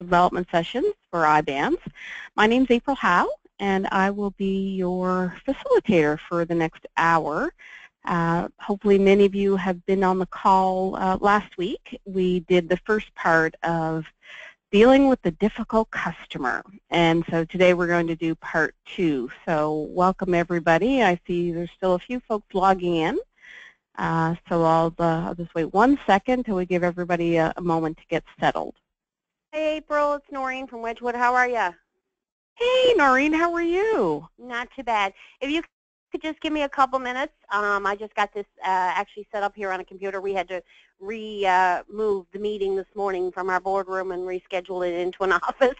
development sessions for IBANs. My name is April Howe, and I will be your facilitator for the next hour. Hopefully many of you have been on the call last week. We did the first part of dealing with the difficult customer, and so today we're going to do part 2. So welcome everybody. I see there's still a few folks logging in. So I'll just wait 1 second till we give everybody a moment to get settled. Hey April, it's Noreen from Wedgwood. How are you? Hey Noreen, how are you? Not too bad. If you could just give me a couple minutes. I just got this actually set up here on a computer. We had to move the meeting this morning from our boardroom and reschedule it into an office.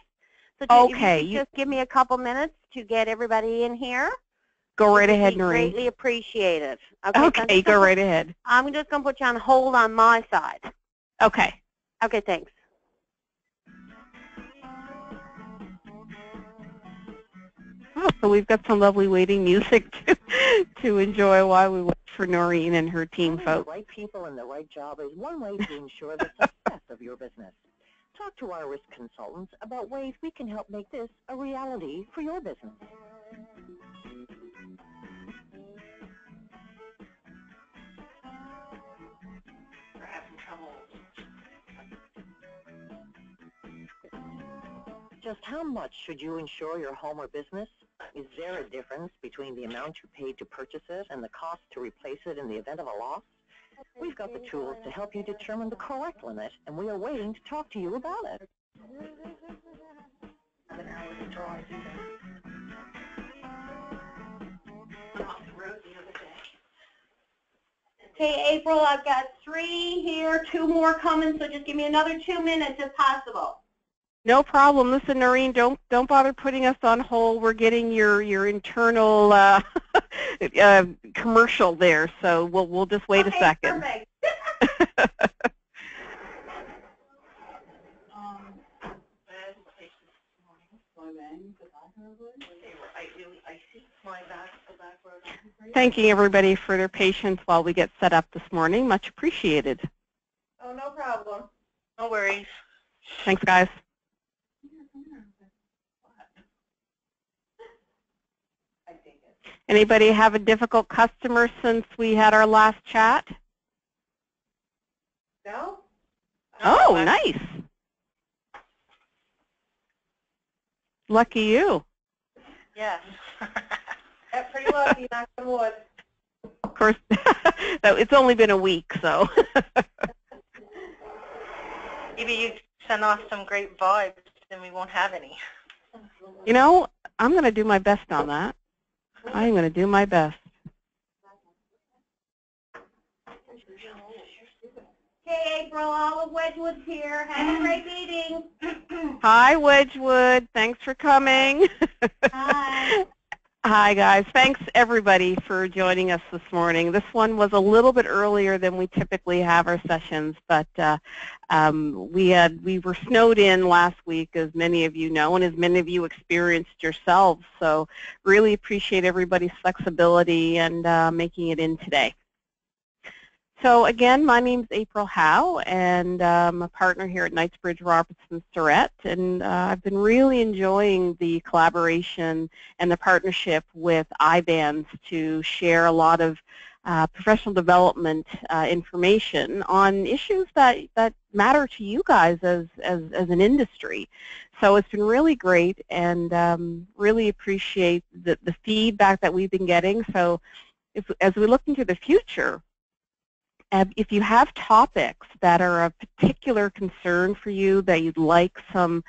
So okay, if you could just give me a couple minutes to get everybody in here. Go right ahead, Noreen. Greatly appreciated. Okay, go right ahead. I'm just going to put you on hold on my side. Okay. Okay, thanks. Oh, so we've got some lovely waiting music to enjoy while we wait for Noreen and her team folks. The right people and the right job is one way to ensure the success of your business. Talk to our risk consultants about ways we can help make this a reality for your business. We're having trouble. Just how much should you insure your home or business? Is there a difference between the amount you paid to purchase it and the cost to replace it in the event of a loss? We've got the tools to help you determine the correct limit, and we are waiting to talk to you about it. Okay, April, I've got 3 here, 2 more coming, so just give me another 2 minutes if possible. No problem. Listen, Noreen, don't bother putting us on hold. We're getting your internal commercial there, so we'll just wait a second. Perfect. Thanking everybody for their patience while we get set up this morning. Much appreciated. Oh, no problem. No worries. Thanks, guys. Anybody have a difficult customer since we had our last chat? No? Oh, nice. Lucky you. Yes. That's pretty lucky, knock on wood. Of course, it's only been a week, so. Maybe you send off some great vibes, then we won't have any. You know, I'm going to do my best on that. I'm going to do my best. Okay, April, all of Wedgwood's here. Have a great meeting. Hi, Wedgwood. Thanks for coming. Hi. Hi, guys. Thanks, everybody, for joining us this morning. This one was a little bit earlier than we typically have our sessions, but we were snowed in last week, as many of you know, and as many of you experienced yourselves. So really appreciate everybody's flexibility and making it in today. So again, my name is April Howe, and I'm a partner here at Knightsbridge Robertson Surrett, and I've been really enjoying the collaboration and the partnership with IBANs to share a lot of professional development information on issues that matter to you guys as an industry. So it's been really great, and really appreciate the feedback that we've been getting. So as we look into the future, if you have topics that are of particular concern for you that you'd like some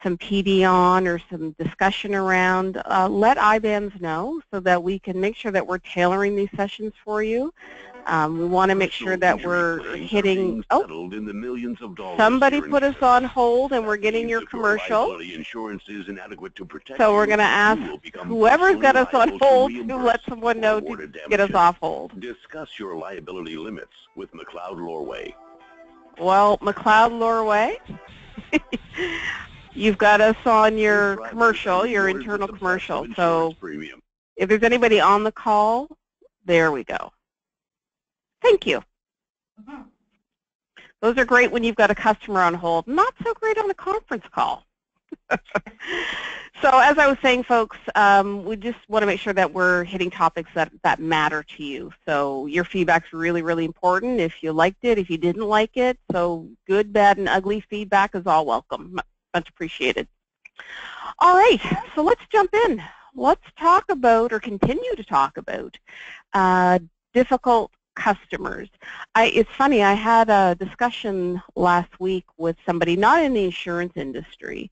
PD on or some discussion around, let IBANs know so that we can make sure that we're tailoring these sessions for you. We want to make sure that we're hitting, somebody put us on hold and we're getting your commercial. So we're going to ask whoever's got us on hold to let someone know to get us off hold. Discuss your liability limits with McLeod Lorway. Well, McLeod Lorway, you've got us on your commercial, your internal commercial. So if there's anybody on the call, there we go. Thank you. Those are great when you've got a customer on hold. Not so great on a conference call. So as I was saying, folks, we just want to make sure that we're hitting topics that matter to you. So your feedback's really, really important. If you liked it, if you didn't like it, so good, bad, and ugly feedback is all welcome. Much appreciated. All right, so let's jump in. Let's talk about, or continue to talk about, difficult customers. It's funny, I had a discussion last week with somebody not in the insurance industry,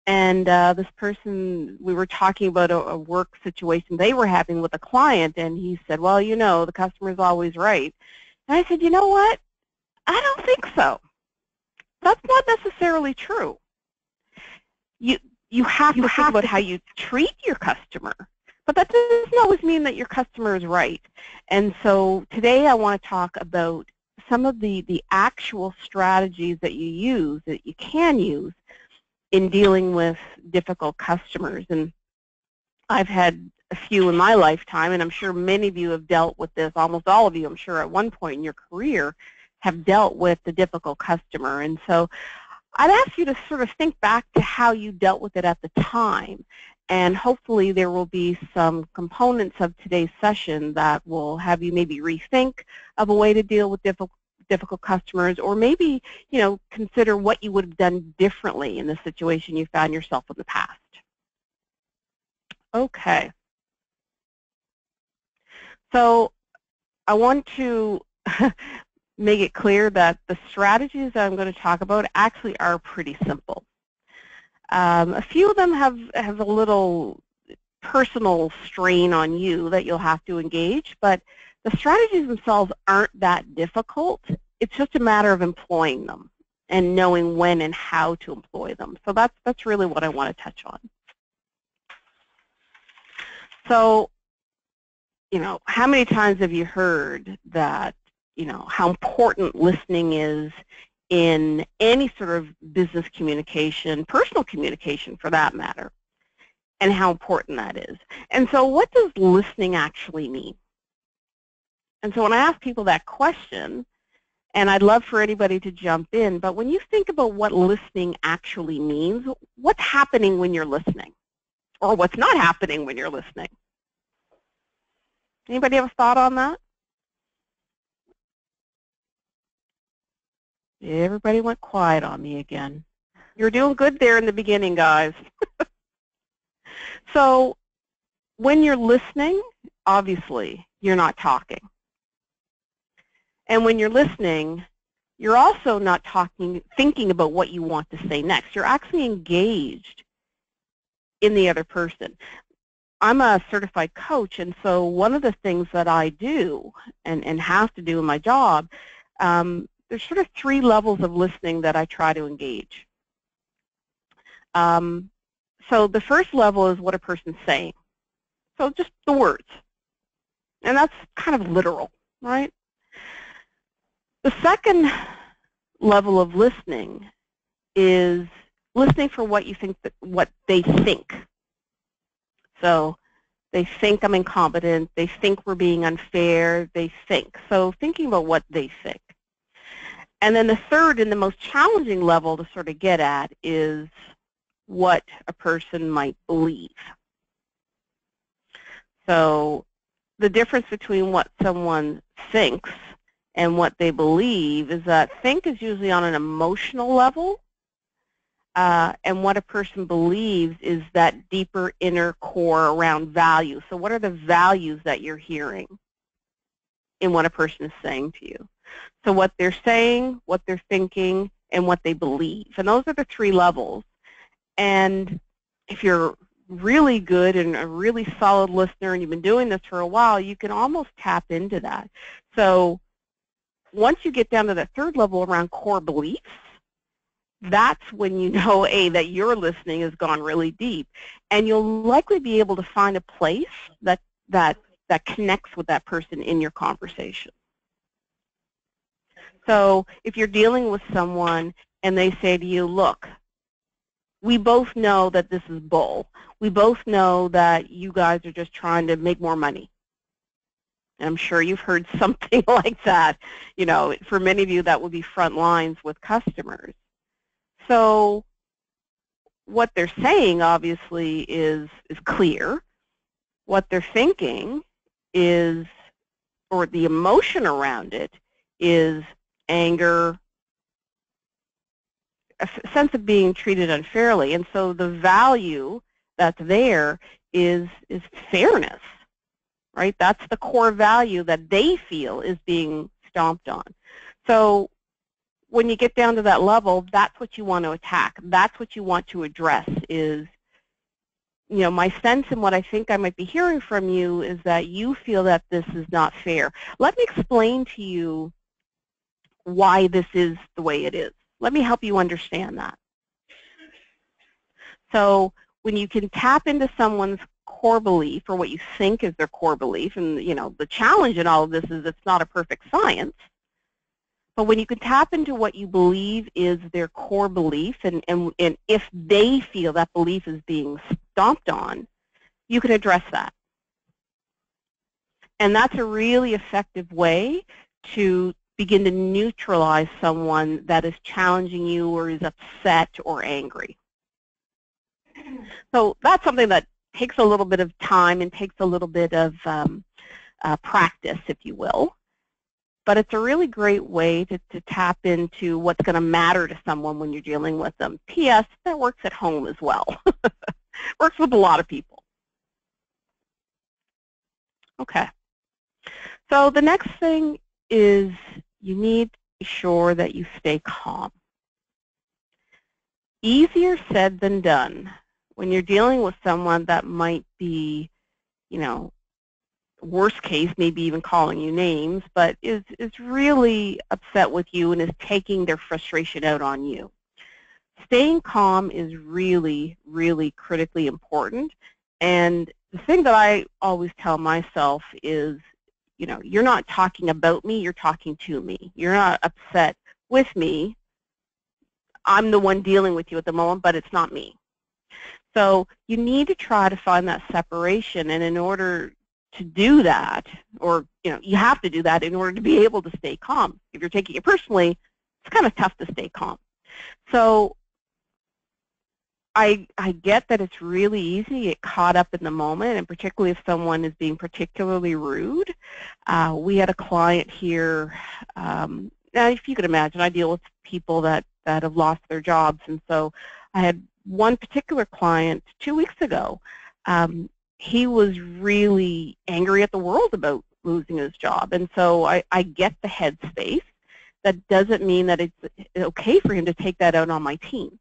and this person, we were talking about a work situation they were having with a client, and he said, well, you know, the customer's always right. And I said, you know what? I don't think so. That's not necessarily true. You have to think about how you treat your customer, but that doesn't always mean that your customer is right. And so today I want to talk about some of the actual strategies that you use, that you can use in dealing with difficult customers. And I've had a few in my lifetime, and I'm sure many of you have dealt with this, almost all of you, I'm sure at one point in your career, have dealt with the difficult customer. And so I'd ask you to sort of think back to how you dealt with it at the time, and hopefully there will be some components of today's session that will have you maybe rethink of a way to deal with difficult customers, or maybe, you know, consider what you would have done differently in the situation you found yourself in the past. Okay. So I want to make it clear that the strategies that I'm going to talk about actually are pretty simple. A few of them have a little personal strain on you that you'll have to engage, but the strategies themselves aren't that difficult. It's just a matter of employing them and knowing when and how to employ them. So that's really what I want to touch on. So, you know, how many times have you heard that, you know, how important listening is in any sort of business communication, personal communication for that matter, and how important that is? And so what does listening actually mean? And so when I ask people that question, and I'd love for anybody to jump in, but when you think about what listening actually means, what's happening when you're listening? Or what's not happening when you're listening? Anybody have a thought on that? Everybody went quiet on me again. You're doing good there in the beginning, guys. So when you're listening, obviously, you're not talking. And when you're listening, you're also not thinking about what you want to say next. You're actually engaged in the other person. I'm a certified coach, and so one of the things that I do and have to do in my job, there's sort of 3 levels of listening that I try to engage. So the first level is what a person's saying. So just the words. And that's kind of literal, right? The second level of listening is listening for what you think, what they think. So they think I'm incompetent, they think we're being unfair, they think. So thinking about what they think. And then the third and the most challenging level to sort of get at is what a person might believe. So the difference between what someone thinks and what they believe is that think is usually on an emotional level, and what a person believes is that deeper inner core around values. So what are the values that you're hearing in what a person is saying to you? So what they're saying, what they're thinking, and what they believe. And those are the 3 levels. And if you're really good and a really solid listener and you've been doing this for a while, you can almost tap into that. So once you get down to that 3rd level around core beliefs, that's when you know, A, that your listening has gone really deep. And you'll likely be able to find a place that connects with that person in your conversation. So if you're dealing with someone and they say to you, look, we both know that this is bull. We both know that you guys are just trying to make more money. And I'm sure you've heard something like that. You know, for many of you, that would be front lines with customers. So what they're saying, obviously, is clear. What they're thinking is, or the emotion around it, is anger, a sense of being treated unfairly. And so the value that's there is fairness, right? That's the core value that they feel is being stomped on. So when you get down to that level, that's what you want to attack. That's what you want to address is, you know, my sense and what I think I might be hearing from you is that you feel that this is not fair. Let me explain to you why this is the way it is. Let me help you understand that. So when you can tap into someone's core belief or what you think is their core belief, and you know, the challenge in all of this is it's not a perfect science, but when you can tap into what you believe is their core belief, and if they feel that belief is being stomped on, you can address that. And that's a really effective way to begin to neutralize someone that is challenging you or is upset or angry. So that's something that takes a little bit of time and takes a little bit of practice, if you will. But it's a really great way to tap into what's going to matter to someone when you're dealing with them. P.S. That works at home as well. Works with a lot of people. Okay. So the next thing is you need to be sure that you stay calm. Easier said than done when you're dealing with someone that might be, you know, worst case, maybe even calling you names, but is really upset with you and is taking their frustration out on you. Staying calm is really, really critically important. And the thing that I always tell myself is, you know, you're not talking about me, you're talking to me. You're not upset with me. I'm the one dealing with you at the moment, but it's not me. So you need to try to find that separation, and in order to do that, or you know, you have to do that in order to be able to stay calm. If you're taking it personally, it's kind of tough to stay calm. So I get that it's really easy to get caught up in the moment, and particularly if someone is being particularly rude. We had a client here, now if you could imagine, I deal with people that have lost their jobs, and so I had one particular client 2 weeks ago. He was really angry at the world about losing his job, and so I get the headspace. That doesn't mean that it's okay for him to take that out on my team.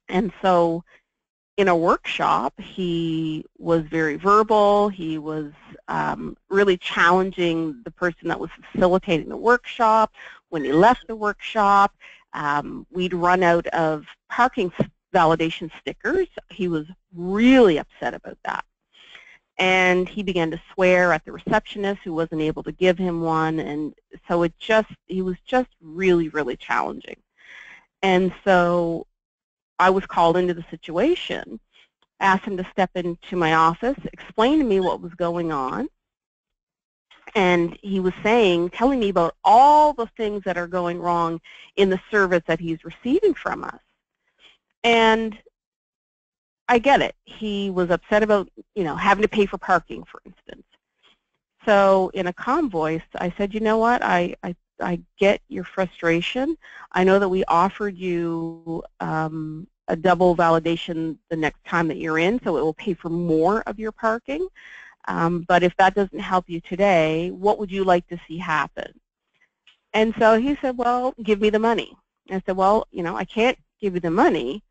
And so in a workshop, he was very verbal. He was really challenging the person that was facilitating the workshop. When he left the workshop, we'd run out of parking validation stickers. He was really upset about that. And he began to swear at the receptionist who wasn't able to give him one. And so he was just really, really challenging. And so I was called into the situation, asked him to step into my office, explain to me what was going on. And he was telling me about all the things that are going wrong in the service that he's receiving from us. And I get it. He was upset about, you know, having to pay for parking, for instance. So in a calm voice, I said, you know what, I get your frustration. I know that we offered you a double validation the next time that you're in, so it will pay for more of your parking. But if that doesn't help you today, what would you like to see happen? And so he said, well, give me the money. And I said, well, you know, I can't give you the money,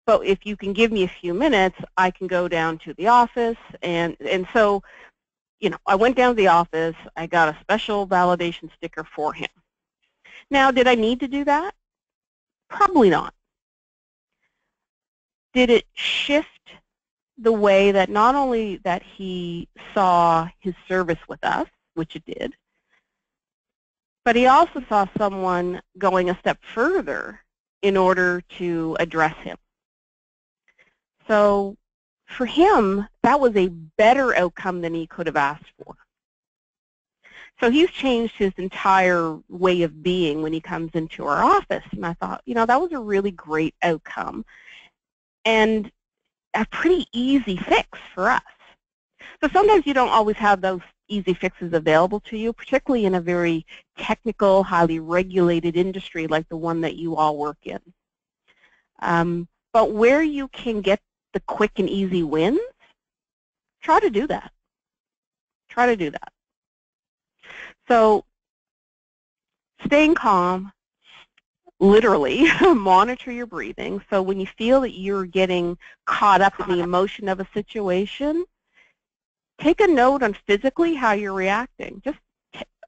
but if you can give me a few minutes, I can go down to the office. And so, you know, I went down to the office. I got a special validation sticker for him. Now, did I need to do that? Probably not. Did it shift the way that not only that he saw his service with us, which it did, but he also saw someone going a step further in order to address him. So for him, that was a better outcome than he could have asked for. So he's changed his entire way of being when he comes into our office. And I thought, you know, that was a really great outcome and a pretty easy fix for us. So sometimes you don't always have those easy fixes available to you, particularly in a very technical, highly regulated industry like the one that you all work in. But where you can get the quick and easy wins, try to do that. Try to do that. So staying calm, literally, monitor your breathing. So when you feel that you're getting caught up in the emotion of a situation, take a note on physically how you're reacting. Just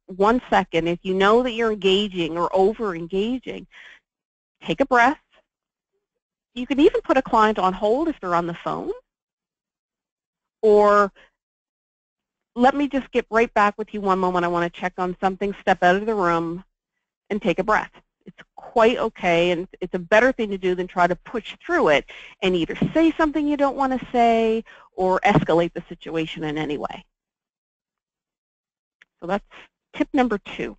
1 second. If you know that you're engaging or over-engaging, take a breath. You can even put a client on hold if they're on the phone, or let me just get right back with you 1 moment. I want to check on something. Step out of the room and take a breath. It's quite okay, and it's a better thing to do than try to push through it and either say something you don't want to say or escalate the situation in any way. So that's tip number 2.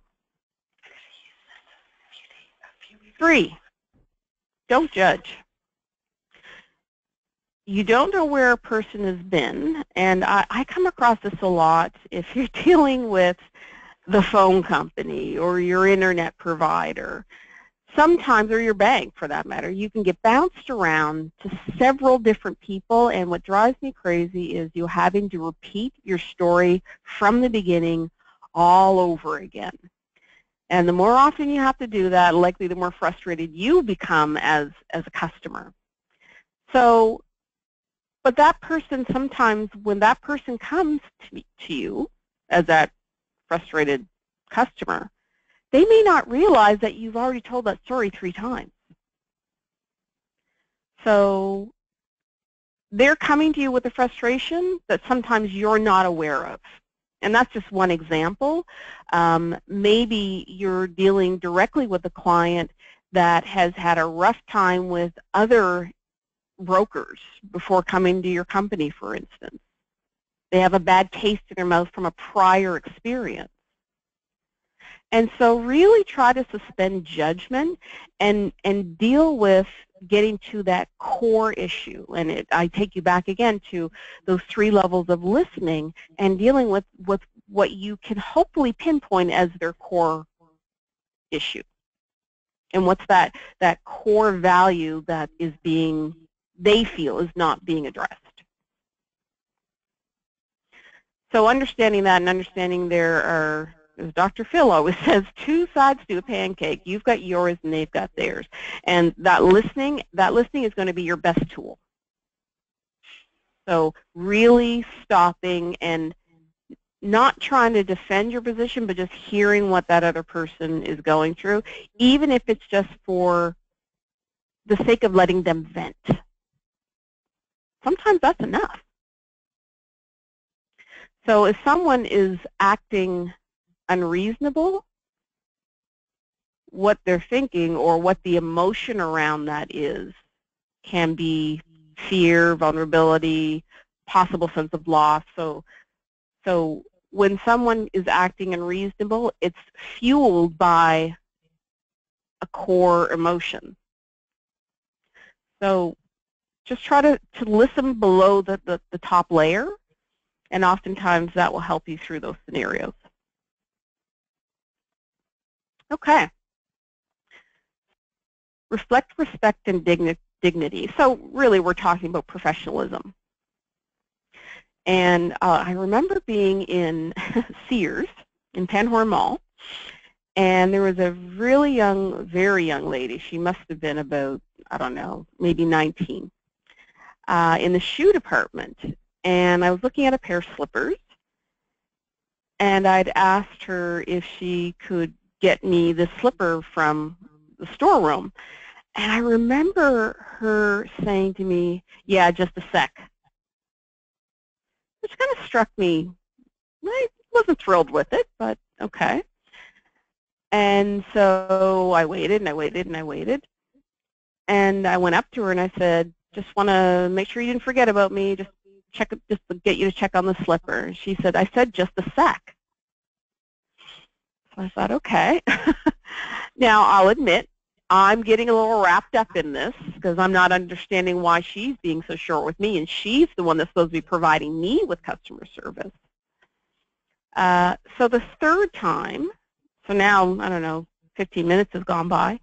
3, don't judge. You don't know where a person has been, and I come across this a lot if you're dealing with the phone company or your internet provider, sometimes, or your bank for that matter. You can get bounced around to several different people, and what drives me crazy is you having to repeat your story from the beginning all over again. And the more often you have to do that, likely the more frustrated you become as a customer. So, but that person, sometimes when that person comes to you as that frustrated customer, they may not realize that you've already told that story 3 times. So they're coming to you with a frustration that sometimes you're not aware of. And that's just one example. Maybe you're dealing directly with a client that has had a rough time with other brokers before coming to your company, for instance. They have a bad taste in their mouth from a prior experience. And so really try to suspend judgment and deal with getting to that core issue. And I take you back again to those 3 levels of listening and dealing with what you can hopefully pinpoint as their core issue. And what's that core value that is being, they feel is not being addressed. So understanding that and understanding there are, as Dr. Phil always says, 2 sides to a pancake. You've got yours and they've got theirs. And that listening is going to be your best tool. So really stopping and not trying to defend your position, but just hearing what that other person is going through, even if it's just for the sake of letting them vent. Sometimes that's enough. So if someone is acting unreasonable, what they're thinking or what the emotion around that is can be fear, vulnerability, possible sense of loss. So when someone is acting unreasonable, it's fueled by a core emotion. So just try to listen below the top layer, and oftentimes that will help you through those scenarios. Okay. Reflect, respect, and dignity. So really we're talking about professionalism. And I remember being in Sears in Penhorn Mall, and there was a really young, very young lady. She must have been about, I don't know, maybe 19, in the shoe department. And I was looking at a pair of slippers, and I'd asked her if she could get me the slipper from the storeroom. And I remember her saying to me, "Yeah, just a sec," which kind of struck me. I wasn't thrilled with it, but okay. And so I waited and I waited and I waited. And I went up to her and I said, "Just want to make sure you didn't forget about me. Just to get you to check on the slipper." And she said, "I said just a sec." So I thought, okay. Now, I'll admit, I'm getting a little wrapped up in this because I'm not understanding why she's being so short with me, and she's the one that's supposed to be providing me with customer service. So the third time, so now, I don't know, 15 minutes has gone by,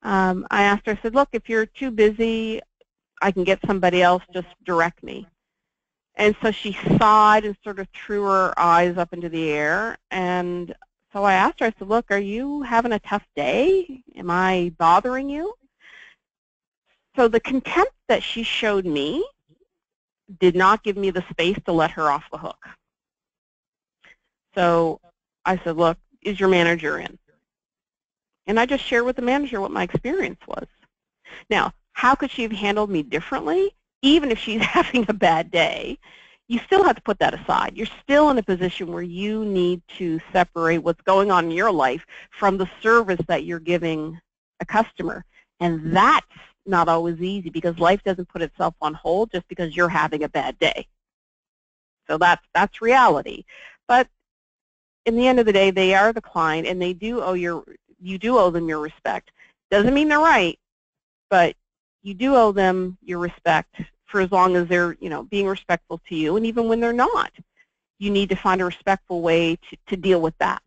I asked her, I said, look, if you're too busy, I can get somebody else, just direct me. And so she sighed and sort of threw her eyes up into the air. And so I asked her, I said, look, are you having a tough day? Am I bothering you? So the contempt that she showed me did not give me the space to let her off the hook. So I said, look, is your manager in? And I just shared with the manager what my experience was. Now, how could she have handled me differently? Even if she's having a bad day, you still have to put that aside. You're still in a position where you need to separate what's going on in your life from the service that you're giving a customer. And that's not always easy because life doesn't put itself on hold just because you're having a bad day. So that's reality. But in the end of the day, they are the client, and they do owe you do owe them your respect. Doesn't mean they're right, but you do owe them your respect for as long as they're, being respectful to you, and even when they're not, you need to find a respectful way to deal with that.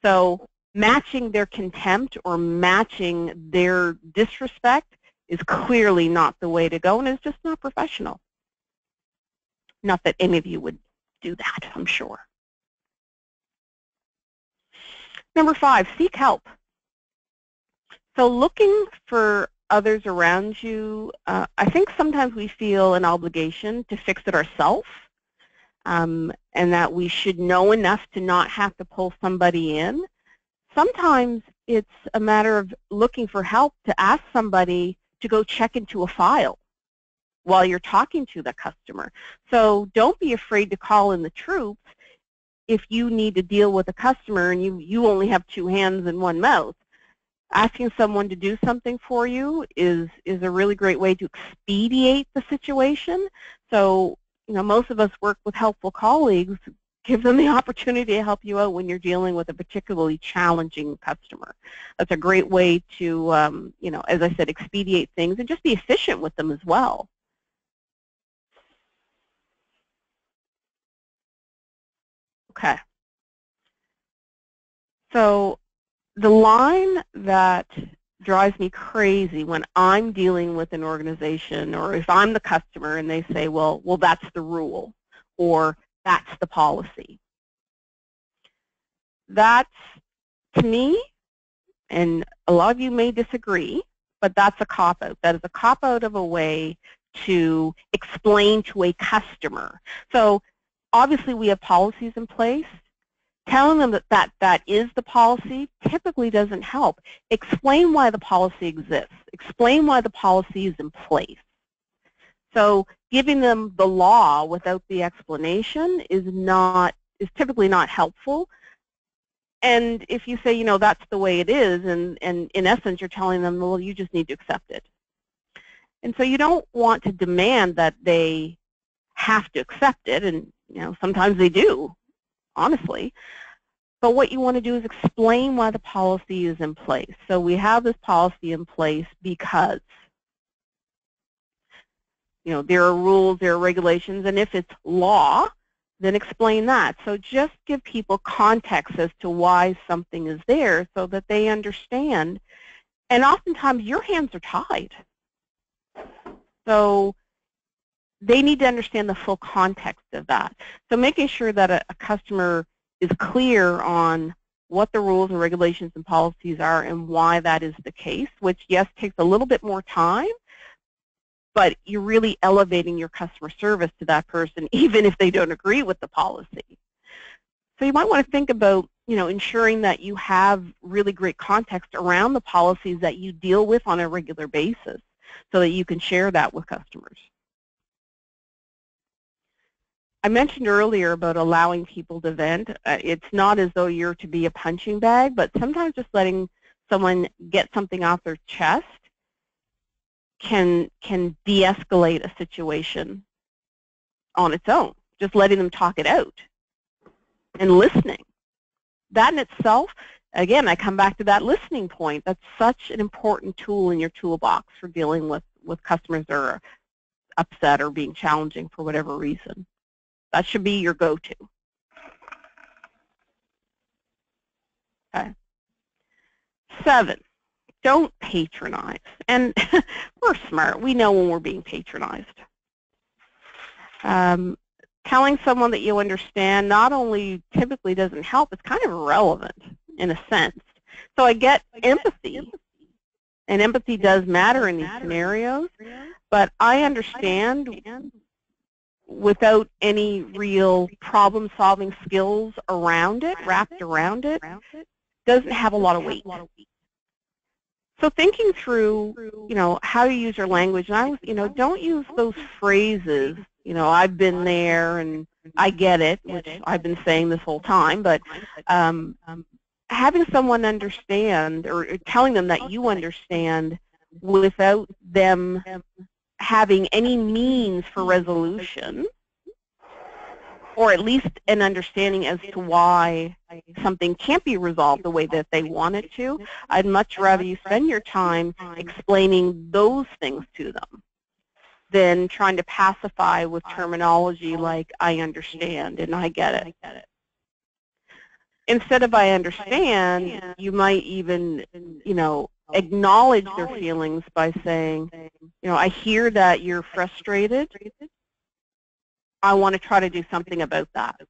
So matching their contempt or matching their disrespect is clearly not the way to go, and it's just not professional. Not that any of you would do that, I'm sure. Number 5, seek help. So looking for others around you, I think sometimes we feel an obligation to fix it ourselves, and that we should know enough to not have to pull somebody in. Sometimes it's a matter of looking for help to ask somebody to go check into a file while you're talking to the customer. So don't be afraid to call in the troops if you need to deal with a customer and you only have 2 hands and 1 mouth. Asking someone to do something for you is a really great way to expedite the situation. So, most of us work with helpful colleagues. Give them the opportunity to help you out when you're dealing with a particularly challenging customer. That's a great way to, as I said, expedite things and just be efficient with them as well. Okay. So the line that drives me crazy when I'm dealing with an organization, or if I'm the customer and they say, well, that's the rule, or that's the policy. That's, to me, and a lot of you may disagree, but that's a cop-out. That is a cop-out of a way to explain to a customer. So obviously we have policies in place. Telling them that is the policy typically doesn't help. Explain why the policy exists. Explain why the policy is in place. So giving them the law without the explanation is typically not helpful. And if you say, that's the way it is, and in essence you're telling them, well, you just need to accept it. And so you don't want to demand that they have to accept it, and sometimes they do, honestly. But what you want to do is explain why the policy is in place. So we have this policy in place because, there are rules, there are regulations, and if it's law, then explain that. So just give people context as to why something is there so that they understand. And oftentimes your hands are tied. So they need to understand the full context of that. So making sure that a customer is clear on what the rules and regulations and policies are and why that is the case, which, yes, takes a little bit more time, but you're really elevating your customer service to that person even if they don't agree with the policy. So you might want to think about, ensuring that you have really great context around the policies that you deal with on a regular basis so that you can share that with customers. I mentioned earlier about allowing people to vent. It's not as though you're to be a punching bag, but sometimes just letting someone get something off their chest can de-escalate a situation on its own. Just letting them talk it out and listening. that in itself, again, I come back to that listening point. That's such an important tool in your toolbox for dealing with customers that are upset or being challenging for whatever reason. That should be your go-to. Okay. 7, don't patronize. And we're smart. We know when we're being patronized. Telling someone that you understand not only typically doesn't help, it's kind of irrelevant in a sense. So I get empathy, and empathy does matter in these scenarios, but I understand without any real problem-solving skills around it, wrapped around it, doesn't have a lot of weight. So thinking through, how you use your language, and don't use those phrases, I've been there and I get it, which I've been saying this whole time, but having someone understand or telling them that you understand without them having any means for resolution, or at least an understanding as to why something can't be resolved the way that they want it to, I'd much rather you spend your time explaining those things to them than trying to pacify with terminology like, I understand and I get it. Instead of I understand, you might even, acknowledge their feelings by saying, I hear that you're frustrated. I want to try to do something about that.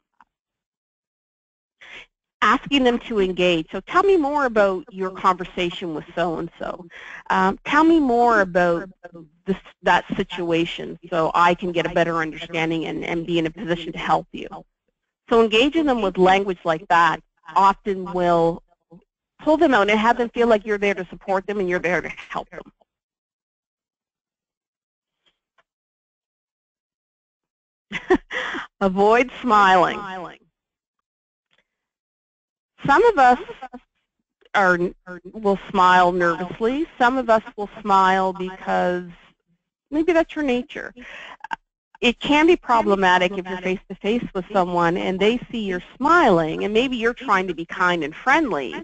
Asking them to engage. So tell me more about your conversation with so-and-so. Tell me more about that situation so I can get a better understanding and be in a position to help you. So engaging them with language like that often will pull them out and have them feel like you're there to support them and you're there to help them. Avoid smiling. Some of us will smile nervously. Some of us will smile because maybe that's your nature. It can be problematic if you're face-to-face with someone and they see you're smiling, and maybe you're trying to be kind and friendly,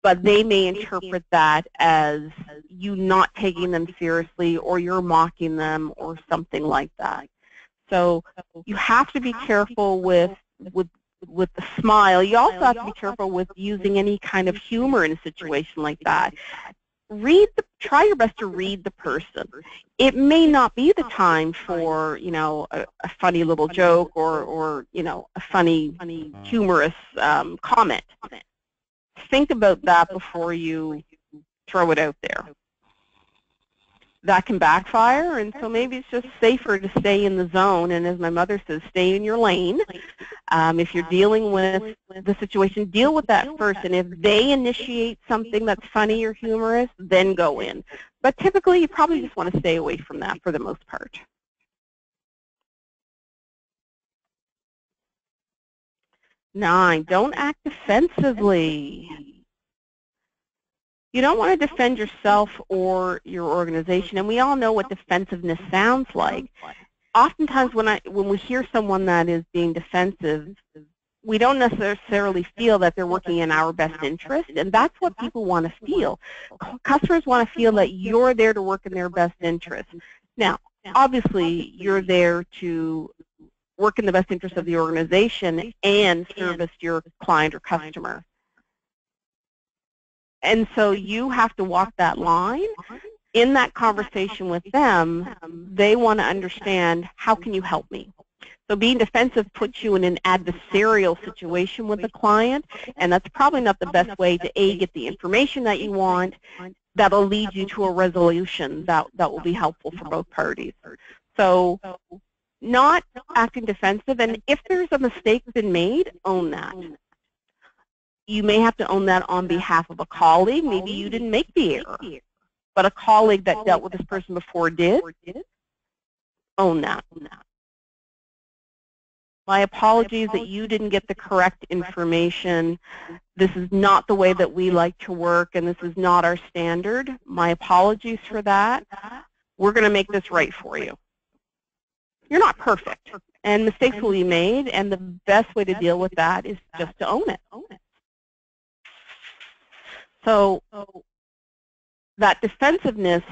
but they may interpret that as you not taking them seriously or you're mocking them or something like that. So you have to be careful with the smile. You also have to be careful with using any kind of humor in a situation like that. Try your best to read the person. It may not be the time for, a funny little joke or a funny, humorous comment. Think about that before you throw it out there. That can backfire, and so maybe it's just safer to stay in the zone, and as my mother says, stay in your lane. If you're dealing with the situation, deal with that first, and if they initiate something that's funny or humorous, then go in. But typically, you probably just want to stay away from that for the most part. Nine, don't act defensively. You don't want to defend yourself or your organization, and we all know what defensiveness sounds like. Oftentimes when we hear someone that is being defensive, we don't necessarily feel that they're working in our best interest, and that's what people want to feel. Customers want to feel that you're there to work in their best interest. Now, obviously, you're there to work in the best interest of the organization and service your client or customer. And so you have to walk that line. In that conversation with them, they want to understand, how can you help me? So being defensive puts you in an adversarial situation with the client, and that's probably not the best way to, A, get the information that you want, that'll lead you to a resolution that will be helpful for both parties. So not acting defensive, and if there's a mistake been made, own that. You may have to own that on behalf of a colleague. Maybe you didn't make the error, but a colleague that dealt with this person before did. Own that. My apologies that you didn't get the correct information. This is not the way that we like to work, and this is not our standard. My apologies for that. We're going to make this right for you. You're not perfect, and mistakes will be made, and the best way to deal with that is just to own it. So that defensiveness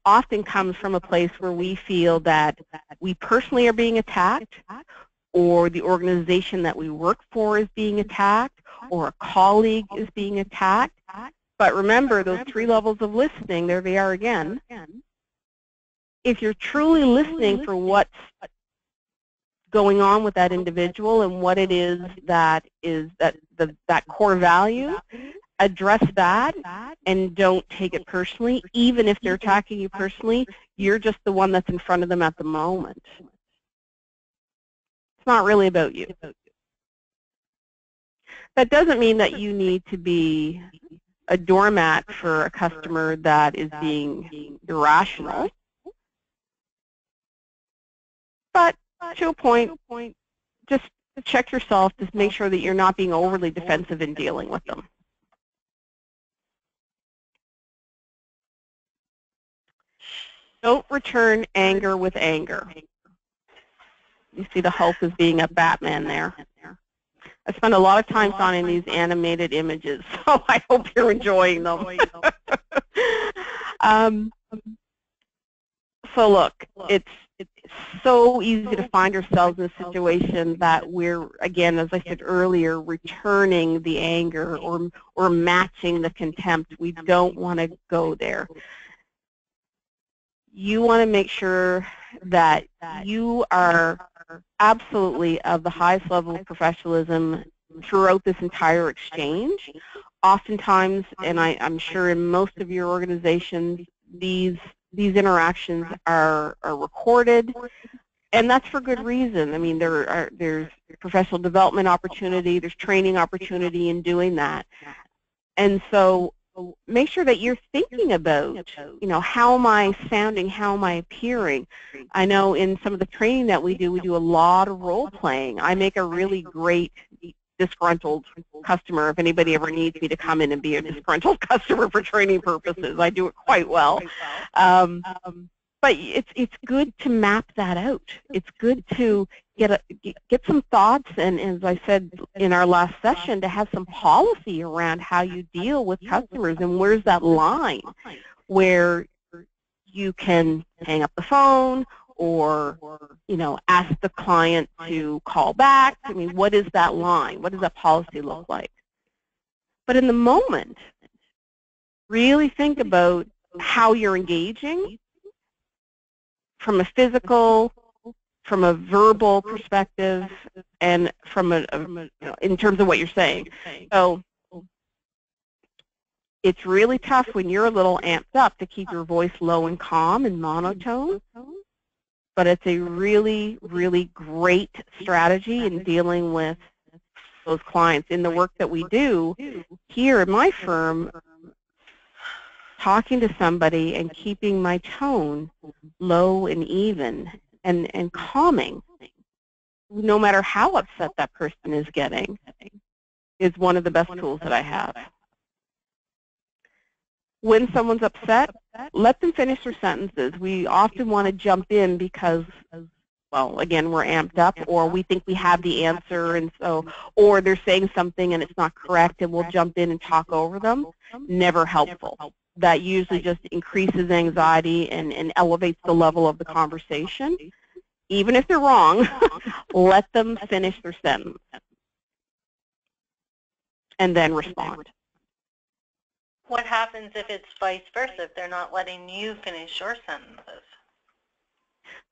often comes from a place where we feel that we personally are being attacked, or the organization that we work for is being attacked, or a colleague is being attacked. But remember, those 3 levels of listening, there they are again. If you're truly listening for what's going on with that individual and what it is that core value, address that and don't take it personally. Even if they're attacking you personally, you're just the one that's in front of them at the moment. It's not really about you. That doesn't mean that you need to be a doormat for a customer that is being irrational. But to a point, just check yourself to make sure that you're not being overly defensive in dealing with them. Don't return anger with anger. You see the Hulk as being a Batman there. I spend a lot of time finding these animated images, so I hope you're enjoying them. So look, it's so easy to find ourselves in a situation that we're, again, as I said earlier, returning the anger or matching the contempt. We don't want to go there. You want to make sure that you are absolutely of the highest level of professionalism throughout this entire exchange. Oftentimes, and I'm sure in most of your organizations, these interactions are recorded, and that's for good reason. I mean, there's professional development opportunity, there's training opportunity in doing that. And so make sure that you're thinking about, how am I sounding, how am I appearing? I know in some of the training that we do a lot of role playing. I make a really great disgruntled customer if anybody ever needs me to come in and be a disgruntled customer for training purposes. I do it quite well. But it's good to map that out. It's good to get some thoughts, and as I said in our last session, to have some policy around how you deal with customers, and where's that line where you can hang up the phone or ask the client to call back. I mean, what is that line? What does that policy look like? But in the moment, really think about how you're engaging from a physical, from a verbal perspective, and from in terms of what you're saying. So it's really tough when you're a little amped up to keep your voice low and calm and monotone, but it's a really, really great strategy in dealing with those clients. In the work that we do here in my firm, talking to somebody and keeping my tone low and even and calming, no matter how upset that person is getting, is one of the best tools that I have. When someone's upset, let them finish their sentences. We often want to jump in because, well, again, we're amped up, or we think we have the answer, and so, or they're saying something and it's not correct, and we'll jump in and talk over them. Never helpful. That usually just increases anxiety and elevates the level of the conversation. Even if they're wrong, let them finish their sentence and then respond. What happens if it's vice versa, if they're not letting you finish your sentences?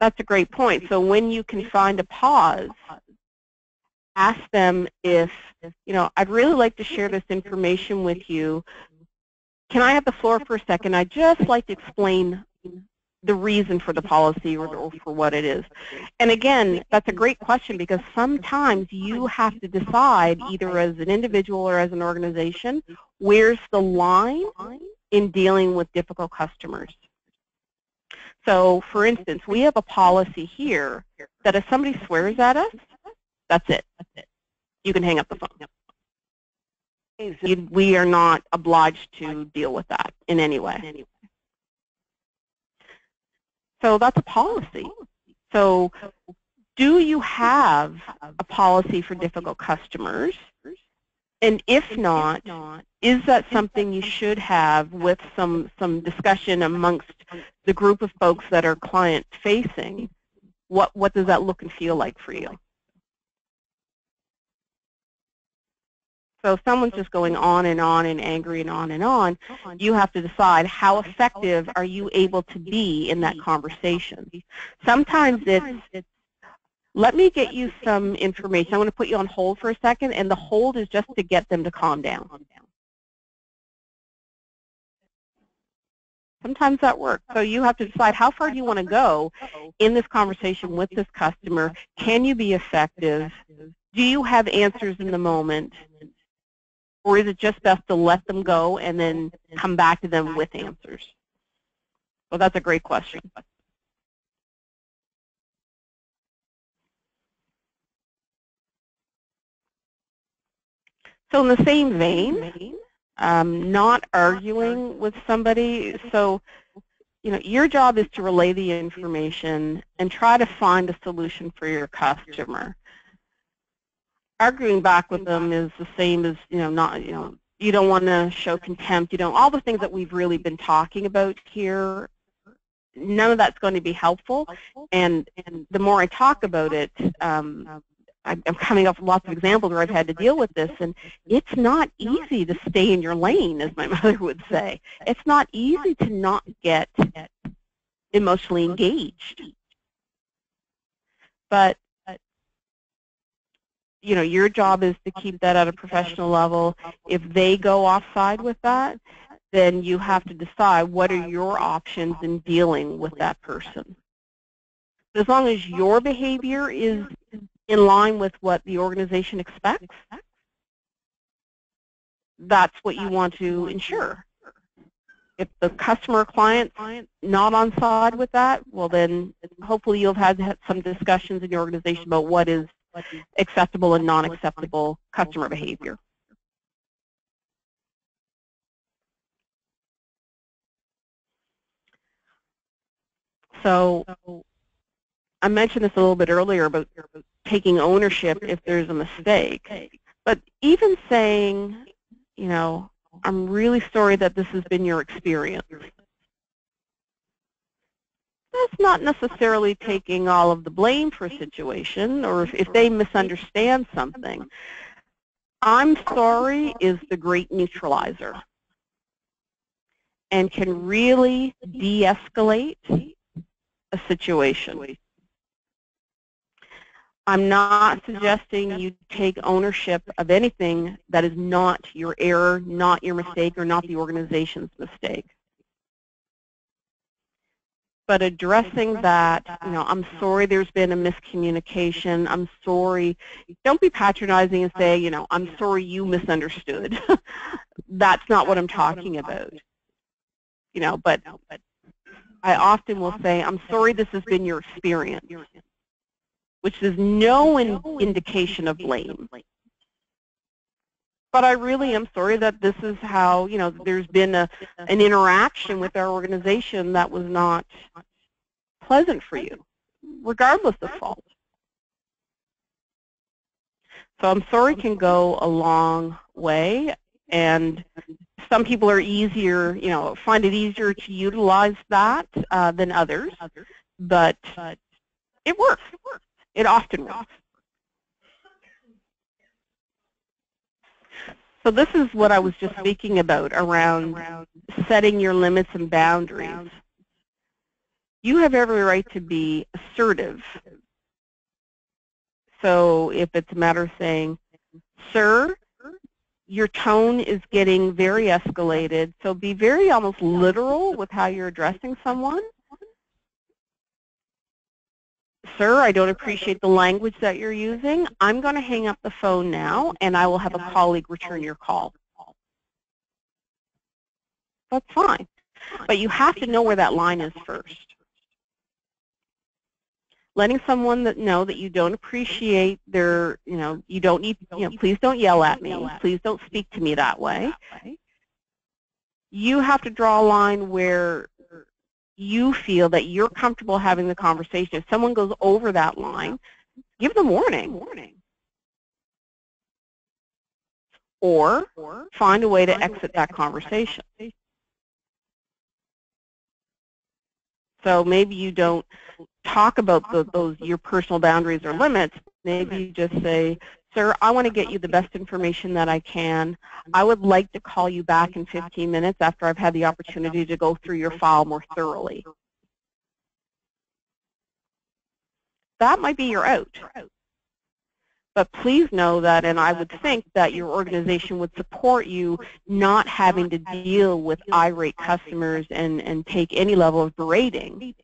That's a great point. So when you can find a pause, ask them if, I'd really like to share this information with you. Can I have the floor for a second? I'd just like to explain the reason for the policy or for what it is. And again, that's a great question, because sometimes you have to decide, either as an individual or as an organization, where's the line in dealing with difficult customers. So, for instance, we have a policy here that if somebody swears at us, that's it. You can hang up the phone. We are not obliged to deal with that in any way. So that's a policy. So do you have a policy for difficult customers? And if not, is that something you should have with some discussion amongst the group of folks that are client-facing? What does that look and feel like for you? So if someone's just going on and angry and on, you have to decide how effective are you able to be in that conversation. Sometimes it's, let me get you some information. I'm going to put you on hold for a second, and the hold is just to get them to calm down. Sometimes that works. So you have to decide how far do you want to go in this conversation with this customer. Can you be effective? Do you have answers in the moment? Or is it just best to let them go and then come back to them with answers? Well, that's a great question. So in the same vein, not arguing with somebody. So, you know, your job is to relay the information and try to find a solution for your customer. Arguing back with them is the same as, you know, you don't want to show contempt. You don't, all the things that we've really been talking about here, none of that's going to be helpful. And the more I talk about it, I'm coming up with lots of examples where I've had to deal with this, and it's not easy to stay in your lane, as my mother would say. It's not easy to not get emotionally engaged. But you know, your job is to keep that at a professional level. If they go offside with that, then you have to decide what are your options in dealing with that person. As long as your behavior is in line with what the organization expects, that's what you want to ensure. If the customer or client's not on side with that, well then hopefully you'll have had some discussions in your organization about what is acceptable and non-acceptable customer behavior. So I mentioned this a little bit earlier about taking ownership if there's a mistake. But even saying, you know, I'm really sorry that this has been your experience. That's not necessarily taking all of the blame for a situation, or if they misunderstand something. I'm sorry is the great neutralizer and can really de-escalate a situation. I'm not suggesting you take ownership of anything that is not your error, not your mistake, or not the organization's mistake. But addressing that, you know, I'm sorry there's been a miscommunication, I'm sorry. Don't be patronizing and say, you know, I'm sorry you misunderstood. That's not what I'm talking about. You know, but I often will say, I'm sorry this has been your experience, which is no indication of blame. But I really am sorry that this is how, you know, there's been an interaction with our organization that was not pleasant for you, regardless of fault. So I'm sorry can go a long way, and some people are easier, you know, find it easier to utilize that than others, but it works. It often works. So this is what I was just speaking about around setting your limits and boundaries. You have every right to be assertive. So if it's a matter of saying, sir, your tone is getting very escalated, so be very almost literal with how you're addressing someone. Sir, I don't appreciate the language that you're using. I'm going to hang up the phone now, and I will have a colleague return your call. That's fine. But you have to know where that line is first. Letting someone know that you don't appreciate their, you know, you don't need, you know, please don't yell at me. Please don't speak to me that way. You have to draw a line where you feel that you're comfortable having the conversation. If someone goes over that line, give them warning. or find a way to exit that conversation. So maybe you don't talk about your personal boundaries or limits. Maybe you just say, sir, I want to get you the best information that I can. I would like to call you back in 15 minutes after I've had the opportunity to go through your file more thoroughly. That might be your out. But please know that, and I would think that your organization would support you not having to deal with irate customers and take any level of berating.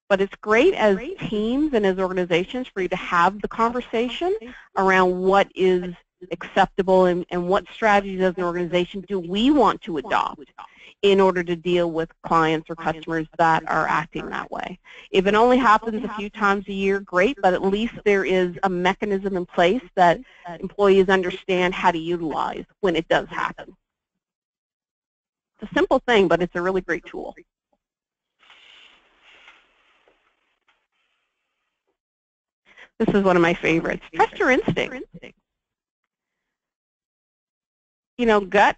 But it's great as teams and as organizations for you to have the conversation around what is acceptable and what strategies as an organization do we want to adopt in order to deal with clients or customers that are acting that way. If it only happens a few times a year, great, but at least there is a mechanism in place that employees understand how to utilize when it does happen. It's a simple thing, but it's a really great tool. This is one of my favorites. Trust your instinct. You know, gut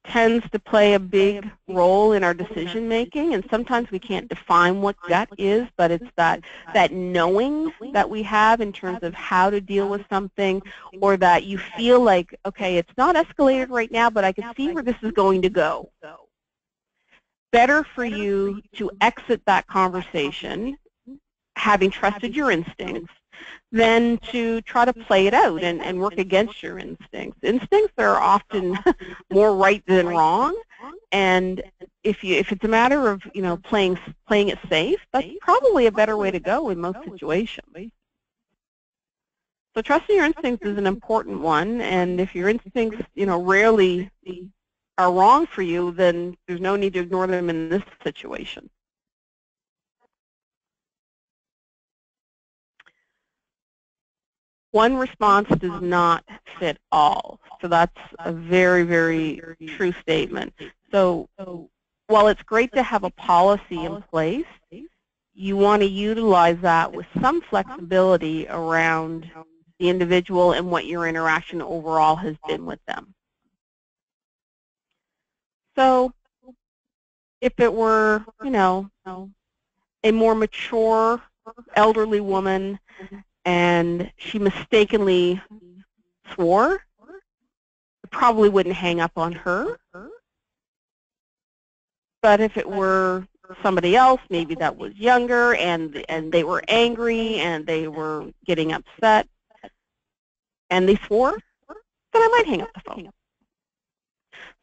tends to play a big role in our decision making, and sometimes we can't define what gut is, but it's that knowing that we have in terms of how to deal with something, or that you feel like, okay, it's not escalated right now, but I can see where this is going to go. Better for you to exit that conversation having trusted your instincts than to try to play it out and work against your instincts. Instincts are often more right than wrong, and if it's a matter of playing it safe, that's probably a better way to go in most situations. So trusting your instincts is an important one, and if your instincts rarely are wrong for you, then there's no need to ignore them in this situation. One response does not fit all. So that's a very, very true statement. So while it's great to have a policy in place, you want to utilize that with some flexibility around the individual and what your interaction overall has been with them. So if it were, a more mature elderly woman and she mistakenly swore, I probably wouldn't hang up on her. But if it were somebody else, maybe that was younger, and they were angry and they were getting upset and they swore, then I might hang up the phone.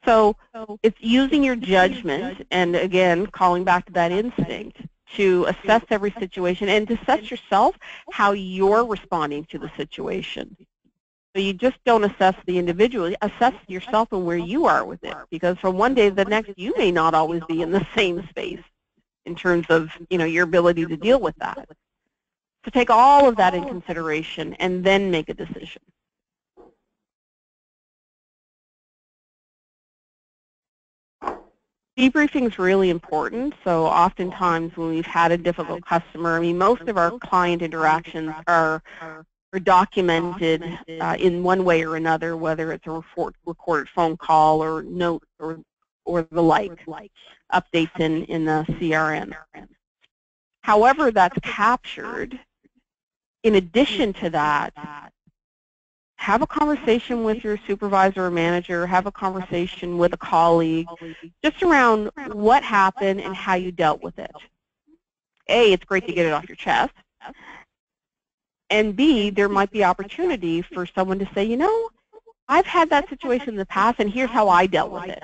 So it's using your judgment, and again, calling back to that instinct, to assess every situation and to assess yourself how you're responding to the situation. So you just don't assess the individual, assess yourself and where you are with it, because from one day to the next you may not always be in the same space in terms of your ability to deal with that. So take all of that in consideration and then make a decision. Debriefing is really important. So oftentimes when we've had a difficult customer, most of our client interactions are documented in one way or another, whether it's a recorded phone call or notes or the like, updates in the CRM. However that's captured, in addition to that, have a conversation with your supervisor or manager, have a conversation with a colleague, just around what happened and how you dealt with it. A, it's great to get it off your chest. And B, there might be opportunity for someone to say, I've had that situation in the past and here's how I dealt with it.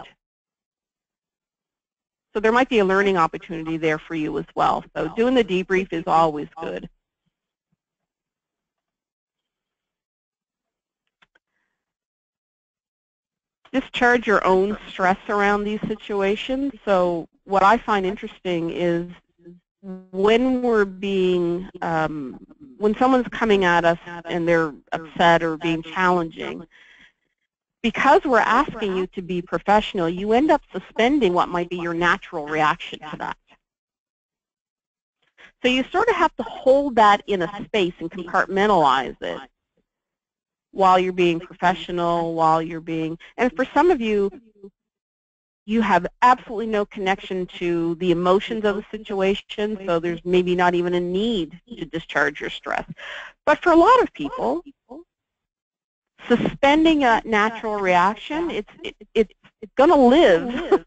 So there might be a learning opportunity there for you as well. So doing the debrief is always good. Discharge your own stress around these situations. So what I find interesting is when we're being, when someone's coming at us and they're upset or being challenging, because we're asking you to be professional, you end up suspending what might be your natural reaction to that. So you sort of have to hold that in a space and compartmentalize it. while you're being professional, while you're being, and for some of you, you have absolutely no connection to the emotions of the situation, so there's maybe not even a need to discharge your stress. But for a lot of people, suspending a natural reaction, it's going to live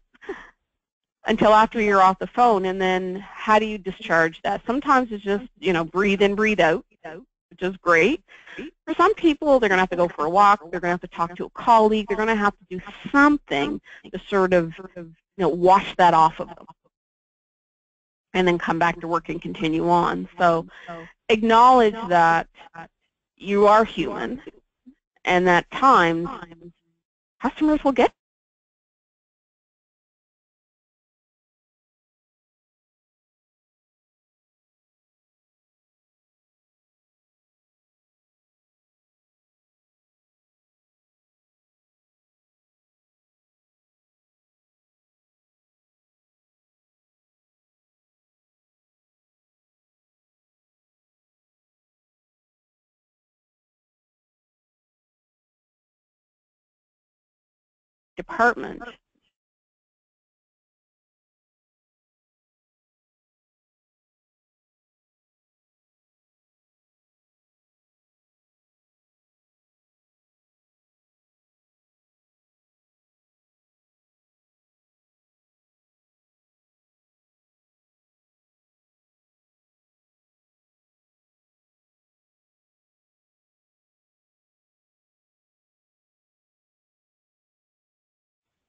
until after you're off the phone, and then how do you discharge that? Sometimes it's just, breathe in, breathe out, which is great. For some people, they're going to have to go for a walk, they're going to have to talk to a colleague, they're going to have to do something to sort of, wash that off of them, and then come back to work and continue on. So acknowledge that you are human, and that times customers will get department.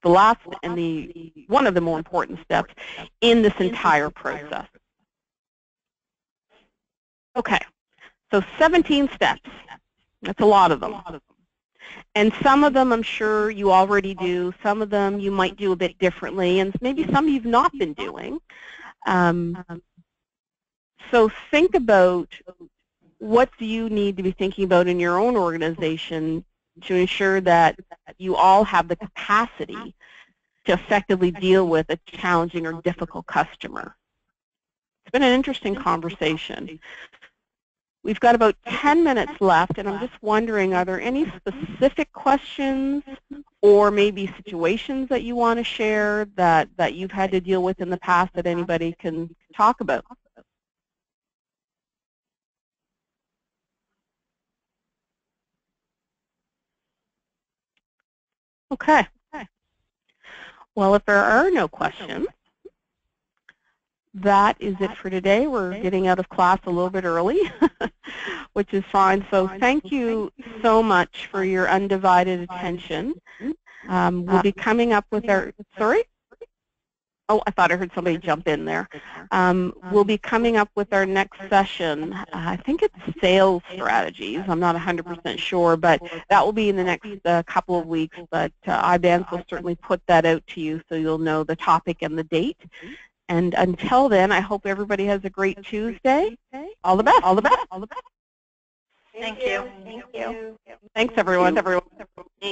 The last and one of the more important steps in this entire process. Okay, so 17 steps. That's a lot of them. And some of them I'm sure you already do. Some of them you might do a bit differently, and maybe some you've not been doing. So think about what do you need to be thinking about in your own organization to ensure that you all have the capacity to effectively deal with a challenging or difficult customer. It's been an interesting conversation. We've got about 10 minutes left, and I'm just wondering, are there any specific questions or maybe situations that you want to share that you've had to deal with in the past that anybody can talk about? Okay. Well, if there are no questions, that is it for today. We're getting out of class a little bit early, which is fine. So thank you so much for your undivided attention. We'll be coming up with our, sorry? Oh, I thought I heard somebody jump in there. We'll be coming up with our next session. I think it's sales strategies. I'm not 100% sure, but that will be in the next couple of weeks. But IBANS will certainly put that out to you so you'll know the topic and the date. And until then, I hope everybody has a great Tuesday. All the best. All the best. All the best. Thank you. Thank you. Thanks, everyone.